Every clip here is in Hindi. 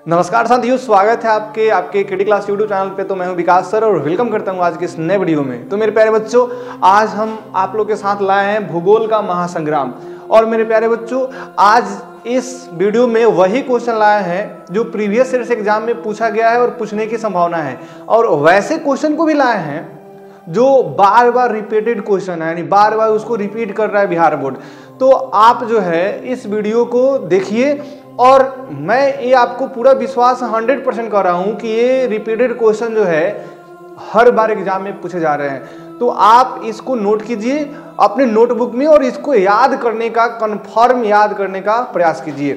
नमस्कार साथियों, स्वागत है आपके केडी क्लास यूट्यूब चैनल पे। तो मैं हूं विकास सर और वेलकम करता हूं आज के इस नए वीडियो में। तो मेरे प्यारे बच्चों, आज हम आप लोग के साथ लाए हैं भूगोल का महासंग्राम। और मेरे प्यारे बच्चों, आज इस वीडियो में वही क्वेश्चन लाए हैं जो प्रीवियस ईयर एग्जाम में पूछा गया है और पूछने की संभावना है, और वैसे क्वेश्चन को भी लाए हैं जो बार बार रिपीटेड क्वेश्चन है, यानी बार बार उसको रिपीट कर रहा है बिहार बोर्ड। तो आप जो है इस वीडियो को देखिए, और मैं ये आपको पूरा विश्वास 100% कर रहा हूं कि ये रिपीटेड क्वेश्चन जो है हर बार एग्जाम में पूछे जा रहे हैं। तो आप इसको नोट कीजिए अपने नोटबुक में और इसको याद करने का, कंफर्म याद करने का प्रयास कीजिए।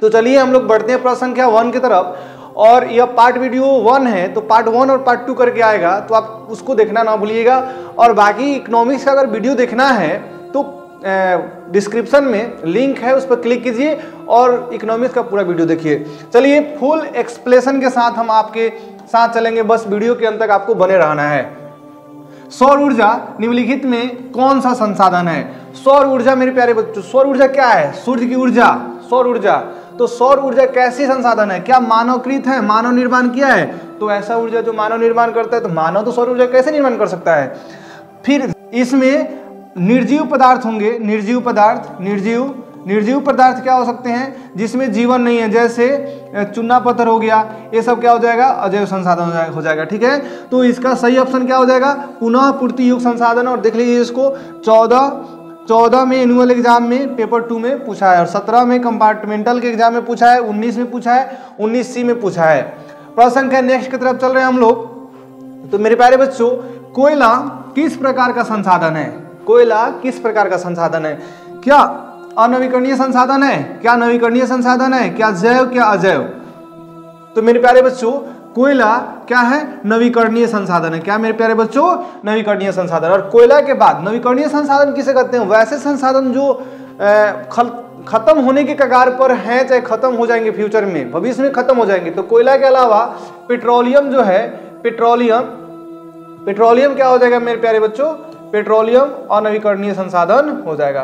तो चलिए हम लोग बढ़ते हैं प्रश्न संख्या 1 की तरफ। और यह पार्ट वीडियो 1 है, तो पार्ट 1 और पार्ट 2 करके आएगा, तो आप उसको देखना ना भूलिएगा। और बाकी इकोनॉमिक्स का अगर वीडियो देखना है तो डिस्क्रिप्शन में लिंक है, उस पर क्लिक कीजिए और इकोनॉमिक्स का पूरा वीडियो देखिए। चलिए फुल एक्सप्लेनेशन के साथ हम आपके साथ चलेंगे, बस वीडियो के अंत तक आपको बने रहना है। सौर ऊर्जा निम्नलिखित में कौन सा संसाधन है? सौर ऊर्जा मेरे प्यारे बच्चों, सौर ऊर्जा क्या है? सूर्य की ऊर्जा, सौर ऊर्जा। तो सौर ऊर्जा कैसी संसाधन है? क्या मानवकृत है? मानव निर्माण किया है? तो ऐसा ऊर्जा जो मानव निर्माण करता है, तो मानव तो सौर ऊर्जा कैसे निर्माण कर सकता है? फिर इसमें निर्जीव पदार्थ होंगे, निर्जीव पदार्थ। निर्जीव पदार्थ क्या हो सकते हैं? जिसमें जीवन नहीं है, जैसे चूना पत्थर हो गया, ये सब क्या हो जाएगा? अजैव संसाधन हो जाएगा। ठीक है, तो इसका सही ऑप्शन क्या हो जाएगा? पुनः पूर्ति युक्त संसाधन। और देख लीजिए इसको 14 में एनुअल एग्जाम में पेपर 2 में पूछा है, और 17 में कंपार्टमेंटल के एग्जाम में पूछा है, 19 में पूछा है, 19C में पूछा है। प्रश्न संख्या नेक्स्ट की तरफ चल रहे हैं हम लोग। तो मेरे प्यारे बच्चों, कोयला किस प्रकार का संसाधन है? कोयला किस प्रकार का संसाधन है? क्या अनवीकरणीय संसाधन है? क्या नवीकरणीय संसाधन है? क्या जैव, क्या अजैव? तो मेरे प्यारे बच्चों, कोयला क्या है? नवीकरणीय संसाधन है। क्या मेरे प्यारे बच्चों? नवीकरणीय संसाधन। और कोयला के बाद नवीकरणीय संसाधन किसे कहते हैं? वैसे संसाधन जो खत्म होने के कगार पर हैं, चाहे खत्म हो जाएंगे फ्यूचर में, भविष्य में खत्म हो जाएंगे। तो कोयला के अलावा पेट्रोलियम जो है, पेट्रोलियम क्या हो जाएगा मेरे प्यारे बच्चों? पेट्रोलियम अनवीकरणीय संसाधन हो जाएगा।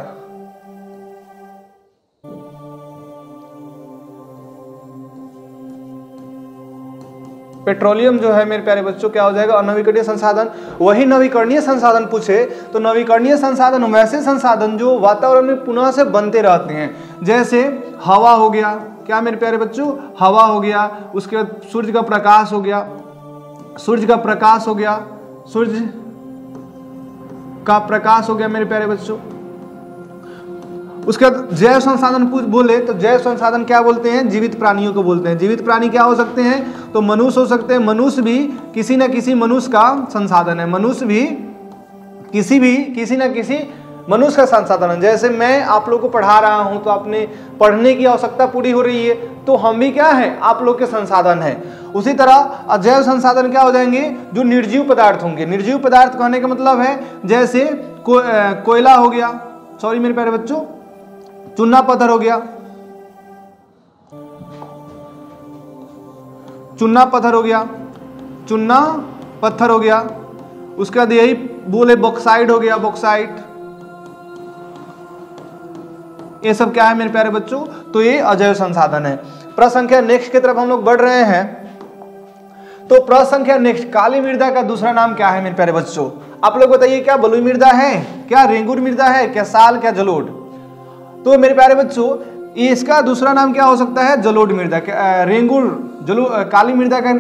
पेट्रोलियम जो है मेरे प्यारे बच्चों क्या हो जाएगा? अनवीकरणीय संसाधन। वही नवीकरणीय संसाधन पूछे तो नवीकरणीय संसाधन वैसे संसाधन जो वातावरण में पुनः से बनते रहते हैं, जैसे हवा हो गया। क्या मेरे प्यारे बच्चों? हवा हो गया। उसके बाद सूर्य का प्रकाश हो गया, सूर्य का प्रकाश हो गया, सूर्य का प्रकाश हो गया मेरे प्यारे बच्चों। उसके बाद जैव संसाधन बोले तो जैव संसाधन क्या बोलते हैं? जीवित प्राणियों को बोलते हैं। जीवित प्राणी क्या हो सकते हैं? तो मनुष्य हो सकते हैं। मनुष्य भी किसी न किसी मनुष्य का संसाधन है। मनुष्य भी किसी न किसी मनुष्य का संसाधन है। जैसे मैं आप लोग को पढ़ा रहा हूं तो आपने पढ़ने की आवश्यकता पूरी हो रही है, तो हम भी क्या है? आप लोग के संसाधन है। उसी तरह अजैव संसाधन क्या हो जाएंगे? जो निर्जीव पदार्थ होंगे। निर्जीव पदार्थ कहने का मतलब है जैसे कोयला हो गया, सॉरी मेरे प्यारे बच्चों, चूना पत्थर हो गया, चूना पत्थर हो गया। उसके बाद यही बोले बॉक्साइट हो गया, बॉक्साइट। ये सब क्या है मेरे प्यारे बच्चों? तो ये अजैव संसाधन है। प्रश्न संख्या नेक्स्ट की तरफ हम लोग बढ़ रहे हैं। तो प्रश्न संख्या नेक्स्ट, काली मृदा का दूसरा नाम क्या है मेरे प्यारे बच्चों? आप लोग बताइए, क्या बलुई मृदा है? क्या रेंगुर मृदा है? क्या साल? क्या जलोढ़? तो मेरे प्यारे बच्चों, इसका दूसरा नाम क्या हो सकता है? जलोढ़ मृदा। काली मृदा का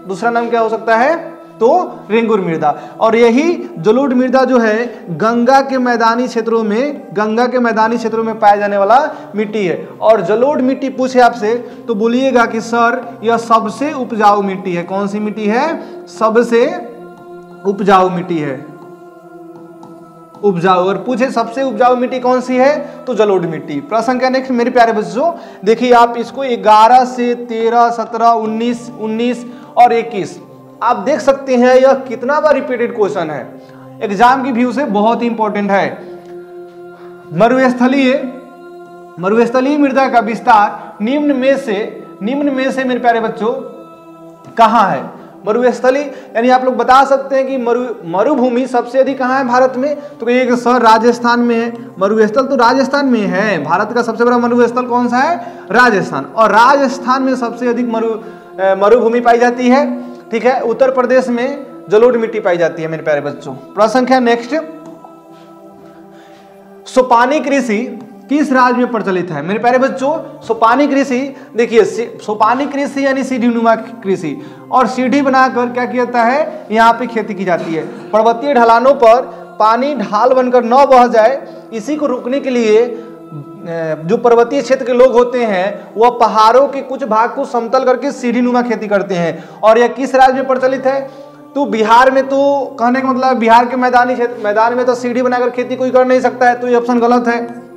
दूसरा नाम क्या हो सकता है? तो रेंगुर मृदा। और यही जलोढ़ मृदा जो है गंगा के मैदानी क्षेत्रों में पाया जाने वाला मिट्टी है। और जलोढ़ मिट्टी पूछे आपसे तो बोलिएगा कि सर यह सबसे उपजाऊ मिट्टी है। कौन सी मिट्टी है? सबसे उपजाऊ मिट्टी है। उपजाऊ, और पूछे सबसे उपजाऊ मिट्टी कौन सी है? तो जलोढ़ मिट्टी। प्रश्न संख्या नेक्स्ट मेरे प्यारे बच्चों, देखिए आप इसको 11 से 13, 17, 19 और 21 आप देख सकते हैं। यह कितना बार रिपीटेड क्वेश्चन है, एग्जाम की व्यू से बहुत इंपॉर्टेंट है। मरुस्थलीय मृदा का विस्तार निम्न में से मेरे प्यारे बच्चों कहां है? मरुस्थली यानी आप लोग बता सकते हैं कि मरुभूमि सबसे अधिक कहाँ है भारत में, तो कहिएगा सर राजस्थान में है। मरुस्थल तो राजस्थान में है, भारत का सबसे बड़ा मरुस्थल कौन सा है, राजस्थान। और राजस्थान में सबसे अधिक मरुभूमि पाई जाती है, ठीक है। उत्तर प्रदेश में जलोढ़ मिट्टी पाई जाती है मेरे प्यारे बच्चों। प्रश्न संख्या नेक्स्ट, सोपानी कृषि किस राज्य में प्रचलित है मेरे प्यारे बच्चों। सोपानी कृषि, देखिए सोपानी कृषि यानी सीढ़ीनुमा कृषि, और सीढ़ी बनाकर क्या किया जाता है, यहाँ पे खेती की जाती है। पर्वतीय ढलानों पर पानी ढाल बनकर न बह जाए, इसी को रोकने के लिए जो पर्वतीय क्षेत्र के लोग होते हैं वह पहाड़ों के कुछ भाग को समतल करके सीढ़ीनुमा खेती करते हैं। और यह किस राज्य में प्रचलित है, तो बिहार में। तो कहने का मतलब बिहार के मैदानी क्षेत्र, मैदान में तो सीढ़ी बनाकर खेती कोई कर नहीं सकता है, तो ये ऑप्शन गलत है।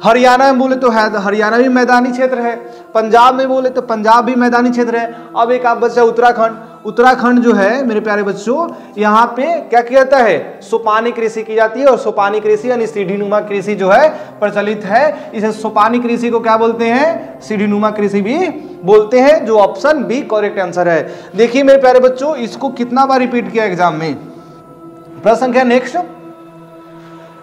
हरियाणा में बोले तो है, हरियाणा भी मैदानी क्षेत्र है। पंजाब में बोले तो पंजाब भी मैदानी क्षेत्र है। अब एक आप बच्चा उत्तराखंड, उत्तराखंड जो है मेरे प्यारे बच्चों, यहाँ पे क्या किया जाता है, सोपानी कृषि की जाती है। और सोपानी कृषि यानी सीढ़ीनुमा कृषि जो है प्रचलित है। इसे सोपानी कृषि को क्या बोलते हैं, सीढ़ीनुमा कृषि भी बोलते हैं, जो ऑप्शन बी करेक्ट आंसर है। देखिए मेरे प्यारे बच्चों, इसको कितना बार रिपीट किया एग्जाम में। प्रश्न संख्या नेक्स्ट,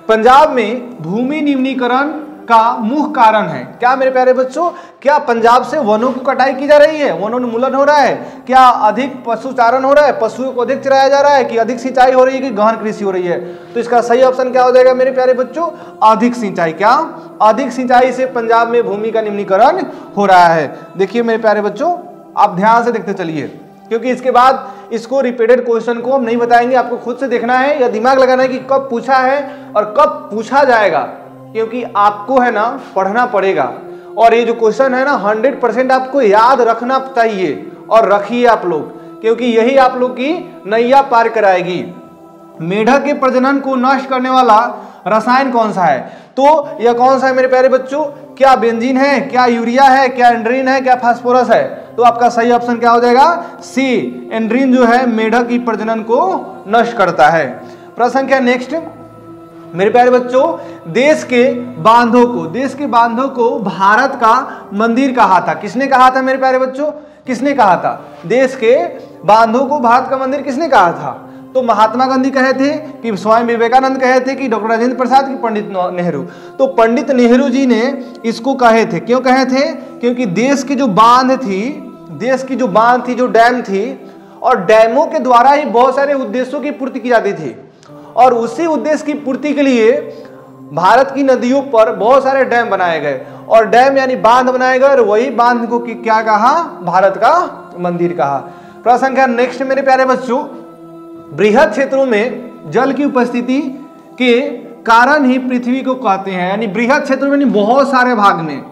पंजाब में भूमि निम्नीकरण का मुख्य कारण है क्या मेरे प्यारे बच्चों, क्या पंजाब से वनों की कटाई की जा रही है, वनोन्मूलन हो रहा है, क्या अधिक पशुचारण हो रहा है, पशुओं को अधिक चराया जा रहा है, कि अधिक सिंचाई हो रही है, कि गहन कृषि हो रही है। तो इसका सही ऑप्शन क्या हो जाएगा मेरे प्यारे बच्चों, अधिक सिंचाई। क्या अधिक सिंचाई से पंजाब में भूमि का निम्नीकरण हो रहा है। देखिए मेरे प्यारे बच्चों, आप ध्यान से देखते चलिए, क्योंकि इसके बाद इसको रिपीटेड क्वेश्चन को हम नहीं बताएंगे, आपको खुद से देखना है या दिमाग लगाना है कि कब पूछा है और कब पूछा जाएगा, क्योंकि आपको है ना पढ़ना पड़ेगा। और ये जो क्वेश्चन है ना 100% आपको याद रखना चाहिए, और रखिए आप लोग, क्योंकि यही आप लोग की नैया पार कराएगी। मेढक के प्रजनन को नष्ट करने वाला रसायन कौन सा है, तो यह कौन सा है मेरे प्यारे बच्चों, क्या बेंजीन है, क्या यूरिया है, क्या एंड्रीन है, क्या फास्फोरस है। तो आपका सही ऑप्शन क्या हो जाएगा, सी, एंड्रीन जो है मेढक की प्रजनन को नष्ट करता है। प्रश्न संख्या नेक्स्ट मेरे प्यारे बच्चों, देश के बांधों को भारत का मंदिर कहा था। किसने कहा था मेरे प्यारे बच्चों, किसने कहा था, देश के बांधों को भारत का मंदिर किसने कहा था। तो महात्मा गांधी कहे थे, कि स्वामी विवेकानंद कहे थे, कि डॉक्टर राजेंद्र प्रसाद, की पंडित नेहरू। तो पंडित नेहरू जी ने इसको कहे थे। क्यों कहे थे, क्योंकि देश की जो बांध थी, जो डैम थी, और डैमों के द्वारा ही बहुत सारे उद्देश्यों की पूर्ति की जाती थी। और उसी उद्देश्य की पूर्ति के लिए भारत की नदियों पर बहुत सारे डैम बनाए गए, और डैम यानी बांध बनाए गए, और वही बांध को क्या कहा, भारत का मंदिर कहा। प्रश्न संख्या नेक्स्ट मेरे प्यारे बच्चों, बृहद क्षेत्रों में जल की उपस्थिति के कारण ही पृथ्वी को कहते हैं। यानी बृहद क्षेत्रों में बहुत सारे भाग में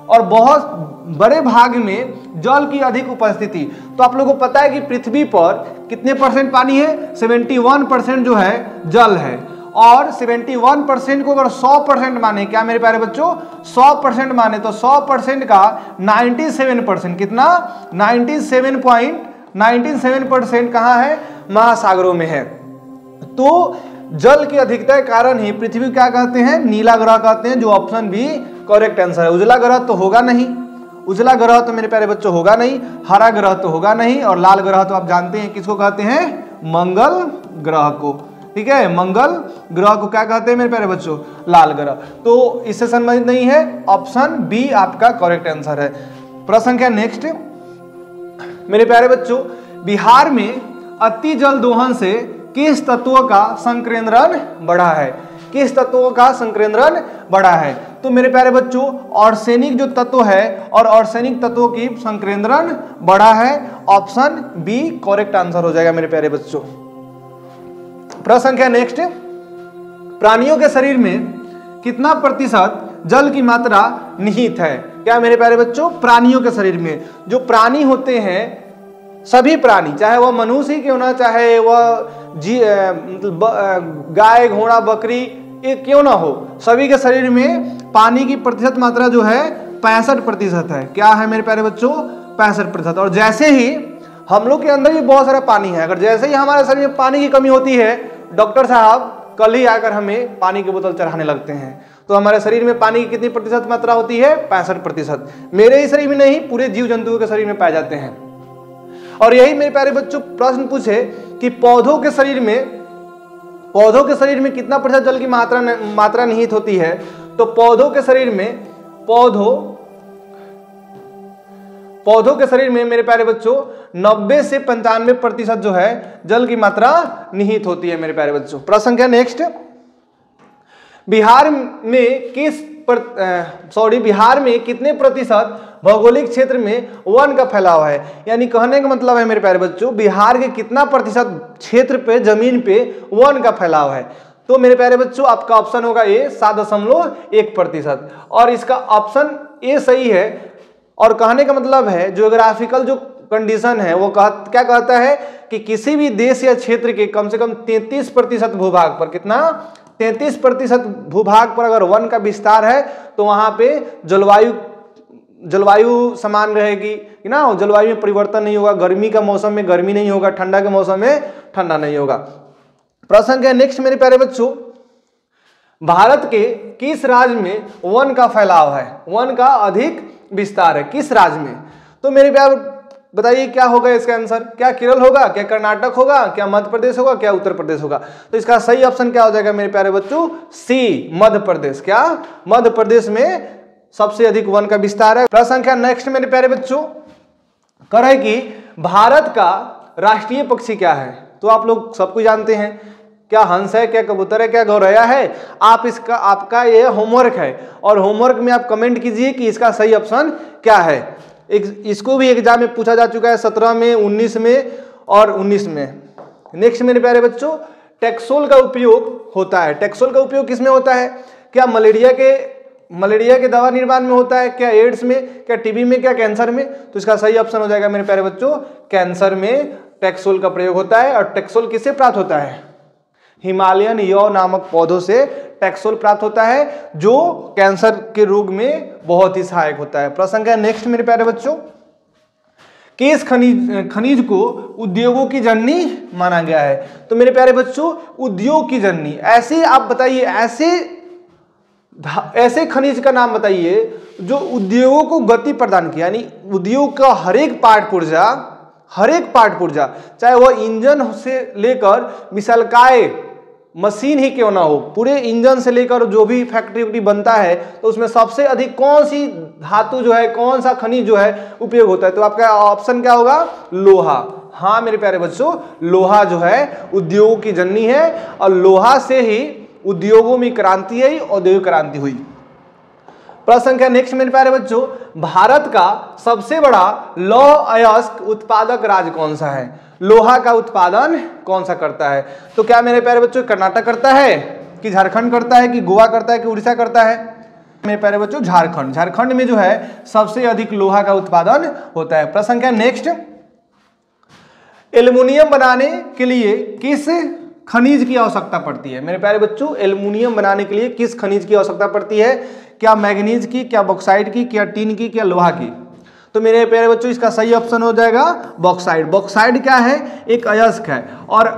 और बहुत बड़े भाग में जल की अधिक उपस्थिति। तो आप लोगों को पता है कि पृथ्वी पर कितने परसेंट पानी है, 71% जो है जल है। और 71% को अगर 100% माने, क्या मेरे प्यारे बच्चों 100% माने, तो 100% का 97%, कितना 97% कहाँ है, महासागरों में है। तो जल की अधिकता के कारण ही पृथ्वी क्या कहते हैं, नीला ग्रह कहते हैं, जो ऑप्शन भी करेक्ट आंसर है। उजला ग्रह तो होगा नहीं, उजला ग्रह तो मेरे प्यारे बच्चों होगा नहीं, हरा ग्रह तो होगा नहीं, और लाल ग्रह तो आप जानते हैं किसको कहते हैं, मंगल ग्रह को। ठीक है, मंगल ग्रह को क्या कहते हैं मेरे प्यारे बच्चों, लाल ग्रह। तो इससे संबंधित नहीं है, ऑप्शन बी आपका करेक्ट आंसर है। प्रश्न संख्या नेक्स्ट मेरे प्यारे बच्चों, बिहार में अति जल दोहन से किस तत्व का संकेंद्रण बढ़ा है, किस तत्वों का संकेंद्रण बढ़ा है। तो मेरे प्यारे बच्चों आर्सेनिक जो तत्व है, और आर्सेनिक तत्वों की संकेंद्रण बढ़ा है, ऑप्शन बी करेक्ट आंसर हो जाएगा मेरे प्यारे बच्चों। प्रश्न संख्या नेक्स्ट, प्राणियों के शरीर में कितना प्रतिशत जल की मात्रा निहित है। क्या मेरे प्यारे बच्चों, प्राणियों के शरीर में, जो प्राणी होते हैं सभी प्राणी, चाहे वह मनुष्य ही क्यों ना, चाहे वह गाय घोड़ा बकरी ये क्यों ना हो, सभी के शरीर में पानी की प्रतिशत मात्रा जो है 65% है। क्या है मेरे प्यारे बच्चों, 65%। और जैसे ही हम लोग के अंदर भी बहुत सारा पानी है, अगर जैसे ही हमारे शरीर में पानी की कमी होती है, डॉक्टर साहब कल ही आकर हमें पानी की बोतल चढ़ाने लगते हैं। तो हमारे शरीर में पानी की कितनी प्रतिशत मात्रा होती है, 65%। मेरे ही शरीर में नहीं, पूरे जीव जंतुओं के शरीर में पाए जाते हैं। और यही मेरे प्यारे बच्चों प्रश्न पूछे कि पौधों के शरीर में कितना प्रतिशत जल की मात्रा निहित होती है, तो पौधों के शरीर में मेरे प्यारे बच्चों 90 से 95% जो है जल की मात्रा निहित होती है मेरे प्यारे बच्चों। प्रश्न संख्या नेक्स्ट, बिहार में कितने प्रतिशत भौगोलिक क्षेत्र में वन का फैलाव है। यानी कहने का मतलब है मेरे प्यारे बच्चों, बिहार के कितना प्रतिशत क्षेत्र पे जमीन पे वन का फैलाव है। तो मेरे प्यारे बच्चों आपका ऑप्शन होगा ए 7.1%, और इसका ऑप्शन ए सही है। और कहने का मतलब है ज्योग्राफिकल जो कंडीशन है वो क्या कहता है कि किसी भी देश या क्षेत्र के कम से कम 33% भूभाग पर, कितना 33% भूभाग पर अगर वन का विस्तार है तो वहां पे जलवायु समान रहेगी ना, जलवायु में परिवर्तन नहीं होगा, गर्मी का मौसम में गर्मी नहीं होगा, ठंडा के मौसम में ठंडा नहीं होगा। प्रश्न क्या नेक्स्ट मेरे प्यारे बच्चों, भारत के किस राज्य में वन का फैलाव है, वन का अधिक विस्तार है, किस राज्य में? तो मेरे प्यारे बताइए क्या होगा इसका आंसर, क्या केरल होगा, क्या कर्नाटक होगा, क्या मध्य प्रदेश होगा, क्या उत्तर प्रदेश होगा? तो इसका सही ऑप्शन क्या हो जाएगा मेरे प्यारे बच्चों, सी मध्य प्रदेश। क्या मध्य प्रदेश में सबसे अधिक वन का विस्तार है। प्रश्न संख्या नेक्स्ट मेरे प्यारे बच्चों कर है कि भारत का राष्ट्रीय पक्षी क्या है। तो आप लोग सब कुछ जानते हैं, क्या हंस है, क्या कबूतर है, क्या गौरैया है। आपका ये होमवर्क है और होमवर्क में आप कमेंट कीजिए कि इसका सही ऑप्शन क्या है। इसको भी एग्जाम में पूछा जा चुका है 17 में, 19 में और 19 में। नेक्स्ट मेरे प्यारे बच्चों, टेक्सोल का उपयोग होता है। टेक्सोल का उपयोग किसमें होता है? क्या मलेरिया के दवा निर्माण में होता है, क्या एड्स में, क्या टीबी में, क्या कैंसर में? तो इसका सही ऑप्शन हो जाएगा मेरे प्यारे बच्चों, कैंसर में टेक्सोल का प्रयोग होता है। और टेक्सोल किससे प्राप्त होता है? हिमालयन यौ नामक पौधों से टेक्सोल प्राप्त होता है, जो कैंसर के रोग में बहुत ही सहायक होता है। प्रश्न का नेक्स्ट मेरे प्यारे बच्चों, किस खनिज को उद्योगों की जननी माना गया है? तो मेरे प्यारे बच्चों उद्योग की जननी, ऐसे आप बताइए, ऐसे खनिज का नाम बताइए जो उद्योगों को गति प्रदान किया। यानी उद्योग का हर एक पार्ट पुर्जा चाहे वह इंजन से लेकर विशालकाय मशीन ही क्यों ना हो, पूरे इंजन से लेकर जो भी फैक्ट्री बनता है, तो उसमें सबसे अधिक कौन सी धातु जो है, कौन सा खनिज जो है उपयोग होता है? तो आपका ऑप्शन क्या होगा? लोहा। हाँ मेरे प्यारे बच्चों, लोहा जो है उद्योगों की जननी है और लोहा से ही उद्योगों में क्रांति आई, औद्योगिक क्रांति हुई। प्रश्न संख्या नेक्स्ट मेरे प्यारे बच्चों, भारत का सबसे बड़ा लौह अयस्क उत्पादक राज्य कौन सा है? लोहा का उत्पादन कौन सा करता है? तो क्या मेरे प्यारे बच्चों कर्नाटक करता है, कि झारखंड करता है, कि गोवा करता है, कि उड़ीसा करता है? मेरे प्यारे बच्चों झारखंड में जो है सबसे अधिक लोहा का उत्पादन होता है। प्रश्न संख्या नेक्स्ट, एल्युमिनियम बनाने के लिए किस खनिज की आवश्यकता पड़ती है? मेरे प्यारे बच्चों एल्युमिनियम बनाने के लिए किस खनिज की आवश्यकता पड़ती है? क्या मैग्नीज की, क्या बॉक्साइट की, क्या टिन की, क्या लोहा की? तो मेरे प्यारे बच्चों इसका सही ऑप्शन हो जाएगा बॉक्साइट। बॉक्साइट क्या है? एक अयस्क है और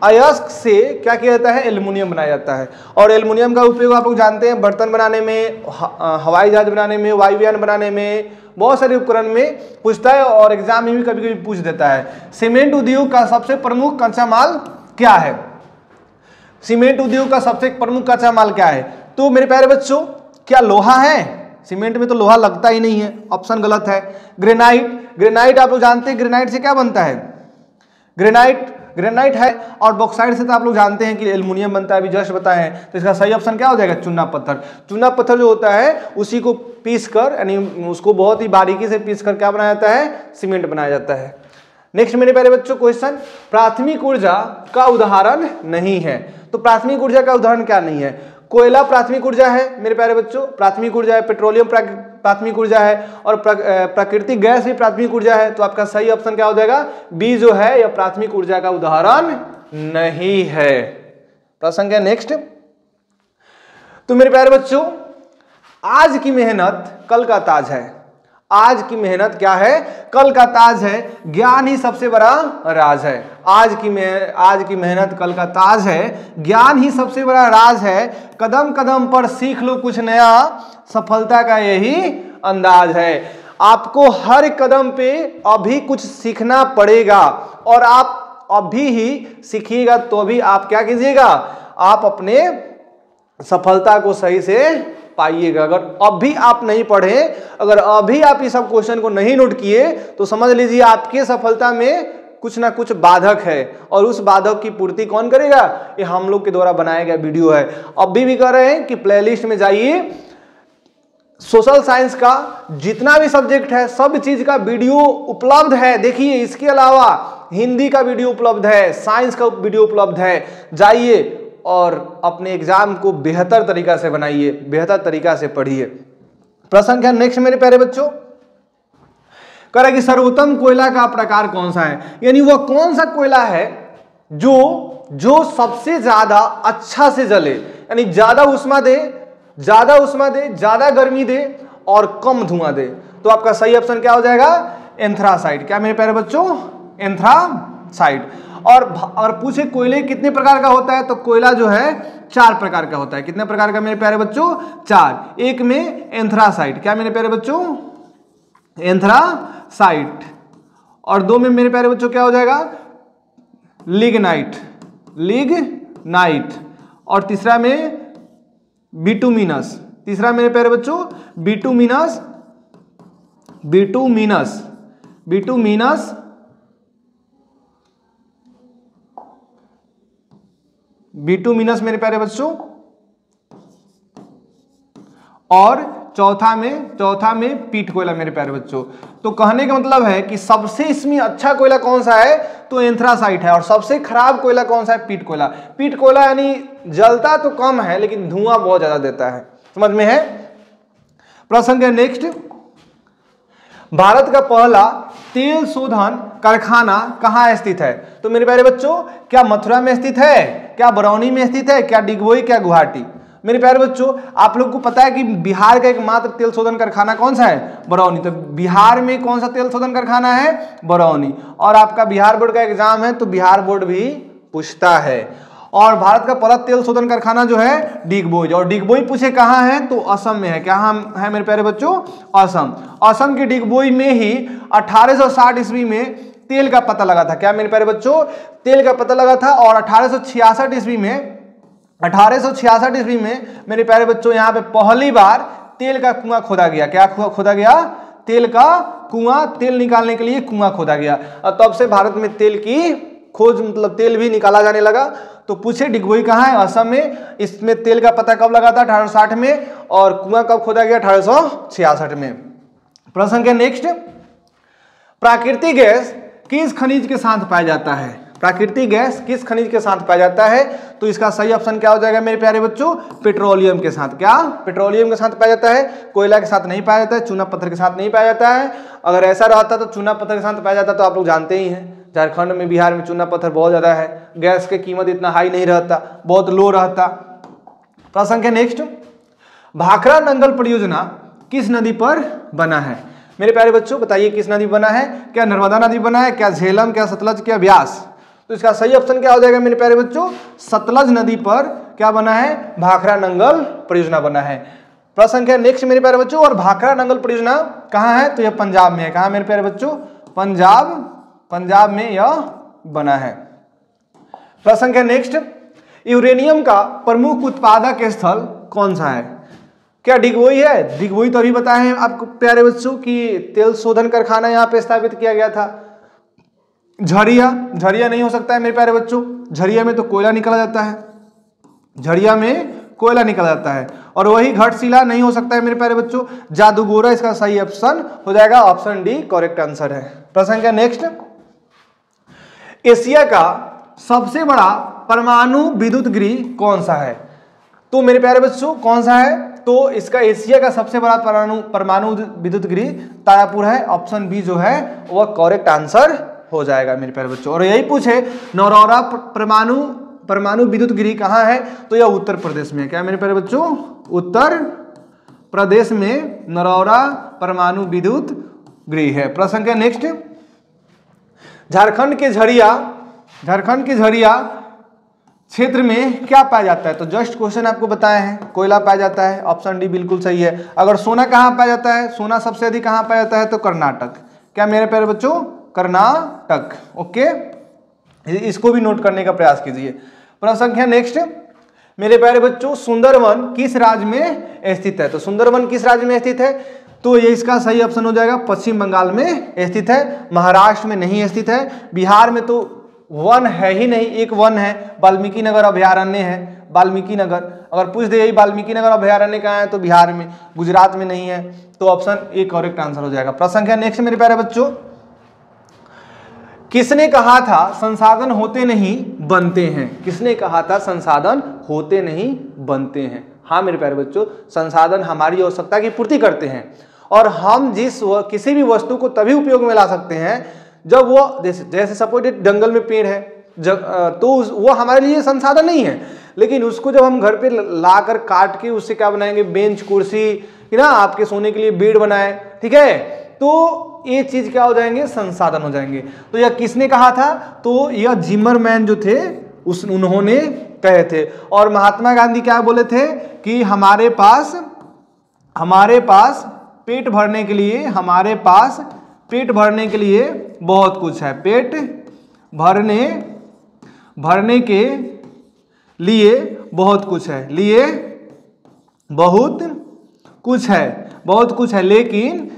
अयस्क से क्या किया जाता है? एल्युमिनियम बनाया जाता है। और एल्युमिनियम का उपयोग आप लोग जानते हैं बर्तन बनाने में, हवाई जहाज बनाने में, वायुयान बनाने में, बहुत सारे उपकरण में पूछता है और एग्जाम में भी कभी कभी पूछ देता है। सीमेंट उद्योग का सबसे प्रमुख कच्चा माल क्या है? सीमेंट उद्योग का सबसे प्रमुख कच्चा माल क्या है? तो मेरे प्यारे बच्चों क्या लोहा है? सीमेंट में तो लोहा लगता ही नहीं है, ऑप्शन गलत है। ग्रेनाइट आप लोग जानते हैं ग्रेनाइट से क्या बनता है? ग्रेनाइट है। और बॉक्साइट से तो आप लोग जानते हैं कि एल्युमिनियम बनता है, अभी जस्ट बताए हैं। तो इसका सही ऑप्शन क्या हो जाएगा? चूना पत्थर। चूना पत्थर जो होता है उसी को पीस कर, यानी उसको बहुत ही बारीकी से पीस कर क्या बनाया जाता है? सीमेंट बनाया जाता है। नेक्स्ट मेरे प्यारे बच्चों क्वेश्चन, प्राथमिक ऊर्जा का उदाहरण नहीं है। तो प्राथमिक ऊर्जा का उदाहरण क्या नहीं है? कोयला प्राथमिक ऊर्जा है मेरे प्यारे बच्चों, प्राथमिक ऊर्जा है। पेट्रोलियम प्राथमिक ऊर्जा है और प्राकृतिक गैस भी प्राथमिक ऊर्जा है। तो आपका सही ऑप्शन क्या हो जाएगा? बी जो है यह प्राथमिक ऊर्जा का उदाहरण नहीं है। प्रश्न क्या नेक्स्ट, तो मेरे प्यारे बच्चों आज की मेहनत कल का ताज है। आज की मेहनत क्या है? कल का ताज है। ज्ञान ही सबसे बड़ा राज है। आज की मेहनत कल का ताज है। ज्ञान ही सबसे बड़ा राज है। कदम कदम पर सीख लो कुछ नया, सफलता का यही अंदाज है। आपको हर कदम पे अभी कुछ सीखना पड़ेगा और आप अभी ही सीखिएगा तो अभी आप क्या कीजिएगा, आप अपने सफलता को सही से पाइएगा। अगर अभी आप नहीं पढ़े, अगर अभी आप इस सब क्वेश्चन को नहीं नोट किए तो समझ लीजिए आपके सफलता में कुछ ना कुछ बाधक है और उस बाधक की पूर्ति कौन करेगा, ये हम लोग के द्वारा बनाया गया वीडियो है। अभी भी कह रहे हैं कि प्लेलिस्ट में जाइए, सोशल साइंस का जितना भी सब्जेक्ट है सब चीज का वीडियो उपलब्ध है। देखिए, इसके अलावा हिंदी का वीडियो उपलब्ध है, साइंस का वीडियो उपलब्ध है। जाइए और अपने एग्जाम को बेहतर तरीका से बनाइए, बेहतर तरीका से पढ़िए। प्रश्न क्या नेक्स्ट मेरे प्यारे बच्चों, कह रहा है कि सर्वोत्तम कोयला का प्रकार कौन सा है, यानी वह कौन सा कोयला है जो सबसे ज्यादा अच्छा से जले, यानी ज्यादा उष्मा दे, ज्यादा गर्मी दे और कम धुआं दे। तो आपका सही ऑप्शन क्या हो जाएगा, एंथ्रासाइड। क्या मेरे प्यारे बच्चों, एंथ्रासाइड। और पूछे कोयले कितने प्रकार का होता है, तो कोयला जो है 4 प्रकार का होता है। कितने प्रकार का मेरे प्यारे बच्चों, 4। एक में एंथ्रासाइड, क्या मेरे प्यारे बच्चों, एंथ्रासाइड। और 2 में मेरे प्यारे बच्चों क्या हो जाएगा, लिग्नाइट। और तीसरा में बिटुमिनस। तीसरा मेरे प्यारे बच्चों बिटुमिनस मेरे प्यारे बच्चों। और चौथा में पीट कोयला मेरे प्यारे बच्चों। तो कहने का मतलब है कि सबसे इसमें अच्छा कोयला कौन सा है, तो एंथ्रासाइट है। और सबसे खराब कोयला कौन सा है, पीट कोयला। पीट कोयला यानी जलता तो कम है लेकिन धुआं बहुत ज्यादा देता है। समझ में है। प्रश्न के नेक्स्ट, भारत का पहला तेल शोधन कारखाना कहाँ स्थित है, तो मेरे प्यारे बच्चों क्या मथुरा में स्थित है, क्या बरौनी में स्थित है, क्या डिगबोई, क्या गुवाहाटी। मेरे प्यारे बच्चों आप लोग को पता है कि बिहार का एकमात्र तेल शोधन कारखाना कौन सा है, बरौनी। तो बिहार में कौन सा तेल शोधन कारखाना है, बरौनी। और आपका बिहार बोर्ड का एग्जाम है तो बिहार बोर्ड भी पूछता है। और भारत का पहला तेल शोधन कारखाना जो है डिगबोई। और डिगबोई पूछे कहाँ है, तो असम में है। क्या है मेरे प्यारे बच्चों, असम के डिगबोई में ही 1860 ईस्वी में तेल का पता लगा था। क्या मेरे प्यारे बच्चों, तेल का पता लगा था। और 1866 ईस्वी में मेरे प्यारे बच्चों यहाँ पे पहली बार तेल का कुआं खोदा गया। क्या खोदा गया, तेल का कुआं, तेल निकालने के लिए कुआं खोदा गया। और तब से भारत में तेल की खोज, मतलब तेल भी निकाला जाने लगा। तो पूछे डिगबोई कहाँ है, असम में। इसमें तेल का पता कब लगा था, 1860 में। और कुआं कब खोदा गया, 1866 में। प्रश्न के नेक्स्ट, प्राकृतिक गैस किस खनिज के साथ पाया जाता है, प्राकृतिक गैस किस खनिज के साथ पाया जाता है। तो इसका सही ऑप्शन क्या हो जाएगा मेरे प्यारे बच्चों, पेट्रोलियम के साथ। क्या पेट्रोलियम के साथ पाया जाता है, कोयला के साथ नहीं पाया जाता है, चूना पत्थर के साथ नहीं पाया जाता है। अगर ऐसा रहता तो चूना पत्थर के साथ पाया जाता तो आप लोग जानते ही हैं, झारखंड में, बिहार में चूना पत्थर बहुत ज्यादा है। गैस की कीमत इतना हाई नहीं रहता, बहुत लो रहता। प्रश्न के नेक्स्ट, भाखड़ा नंगल परियोजना किस नदी पर बना है। मेरे प्यारे बच्चों बताइए किस नदी बना है, क्या नर्मदा नदी बना है, क्या झेलम, क्या सतलज, क्या ब्यास। तो इसका सही ऑप्शन क्या हो जाएगा मेरे प्यारे बच्चों, सतलज नदी पर क्या बना है, भाखड़ा नंगल परियोजना बना है। प्रश्न क्या नेक्स्ट मेरे प्यारे बच्चों, और भाखड़ा नंगल परियोजना कहाँ है, तो यह पंजाब में है। कहाँ मेरे प्यारे बच्चों, पंजाब में यह बना है। प्रश्न क्या नेक्स्ट, यूरेनियम का प्रमुख उत्पादक स्थल कौन सा है। क्या डिगबोई है, डिगबोई तो अभी बताए हैं आपको प्यारे बच्चों कि तेल शोधन कारखाना यहाँ पे स्थापित किया गया था। झरिया नहीं हो सकता है मेरे प्यारे बच्चों, झरिया में तो कोयला निकला जाता है, झरिया में कोयला निकला जाता है। और वही घटशिला नहीं हो सकता है मेरे प्यारे बच्चों, जादूगोरा इसका सही ऑप्शन हो जाएगा, ऑप्शन डी करेक्ट आंसर है। प्रश्न क्या नेक्स्ट, एशिया का सबसे बड़ा परमाणु विद्युत गृह कौन सा है। तो मेरे प्यारे बच्चों कौन सा है, तो इसका एशिया का सबसे बड़ा परमाणु विद्युत गृह तारापुर है। ऑप्शन बी जो है वह करेक्ट आंसर हो जाएगा मेरे प्यारे बच्चों। और यही पूछे नौरौरा परमाणु विद्युत गृह कहाँ है, तो यह उत्तर प्रदेश में है। क्या मेरे प्यारे बच्चों, उत्तर प्रदेश में नौरौरा परमाणु विद्युत गृह है। प्रश्न क्या नेक्स्ट, झारखंड के झरिया क्षेत्र में क्या पाया जाता है? तो जस्ट क्वेश्चन आपको बताया है, कोयला पाया जाता है, ऑप्शन डी बिल्कुल सही है। अगर सोना कहाँ पाया जाता है? सोना सबसे अधिक कहाँ पाया जाता है? तो कर्नाटक। क्या मेरे प्यारे बच्चों? कर्नाटक। ओके, इसको भी नोट करने का प्रयास कीजिए। प्रश्न संख्या नेक्स्ट मेरे प्यारे बच्चों, सुंदरवन किस राज्य में स्थित है? तो सुंदरवन किस राज्य में स्थित है? तो ये इसका सही ऑप्शन हो जाएगा पश्चिम बंगाल में स्थित है, महाराष्ट्र में नहीं स्थित है। बिहार में तो वन है ही नहीं, एक वन है, वाल्मीकि नगर अभयारण्य है, वाल्मीकि नगर। अगर पूछ दे वाल्मीकि नगर अभयारण्य कहाँ है, तो बिहार में, गुजरात में नहीं है। तो ऑप्शन ए करेक्ट आंसर हो जाएगा। प्रश्न संख्या नेक्स्ट मेरे प्यारे बच्चों, किसने कहा था संसाधन होते नहीं बनते हैं? किसने कहा था संसाधन होते नहीं बनते हैं? हाँ मेरे प्यारे बच्चों, संसाधन हमारी आवश्यकता की पूर्ति करते हैं और हम किसी भी वस्तु को तभी उपयोग में ला सकते हैं जब वो जैसे सपोज जंगल में पेड़ है तो वो हमारे लिए संसाधन नहीं है, लेकिन उसको जब हम घर पे लाकर काट के उससे क्या बनाएंगे? बेंच, कुर्सी, ना आपके सोने के लिए बेड बनाए, ठीक है, तो ये चीज क्या हो जाएंगे? संसाधन हो जाएंगे। तो यह किसने कहा था? तो यह जिमरमैन जो थे उन्होंने कहे थे। और महात्मा गांधी क्या बोले थे कि हमारे पास पेट भरने के लिए, हमारे पास पेट भरने के लिए बहुत कुछ है। पेट भरने के लिए बहुत कुछ है, बहुत कुछ है, लेकिन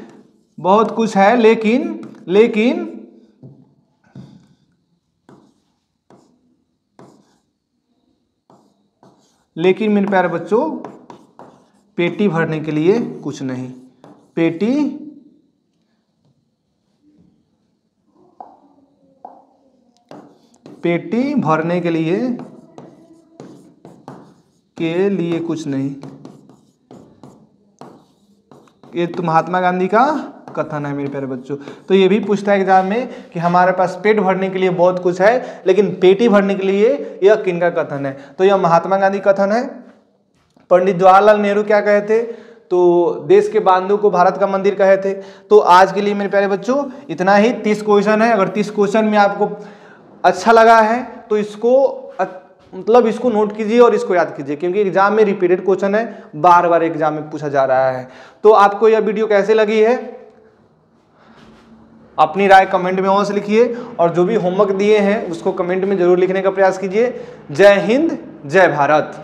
बहुत कुछ है, लेकिन मेरे प्यारे बच्चों पेटी भरने के लिए कुछ नहीं। पेटी भरने के लिए कुछ नहीं। ये तो महात्मा गांधी का कथन है मेरे प्यारे बच्चों। तो ये भी पूछता है एग्जाम में कि हमारे पास पेट भरने के लिए बहुत कुछ है, लेकिन पेटी भरने के लिए यह किनका कथन है? तो यह महात्मा गांधी कथन है। पंडित जवाहरलाल नेहरू क्या कहे थे? तो देश के बांधों को भारत का मंदिर कहे थे। तो आज के लिए मेरे प्यारे बच्चों इतना ही। 30 क्वेश्चन है। अगर 30 क्वेश्चन में आपको अच्छा लगा है तो इसको नोट कीजिए और इसको याद कीजिए, क्योंकि एग्जाम में रिपीटेड क्वेश्चन है, बार बार एग्जाम में पूछा जा रहा है। तो आपको यह वीडियो कैसे लगी है अपनी राय कमेंट में अवश्य लिखिए, और जो भी होमवर्क दिए हैं उसको कमेंट में जरूर लिखने का प्रयास कीजिए। जय हिंद, जय भारत।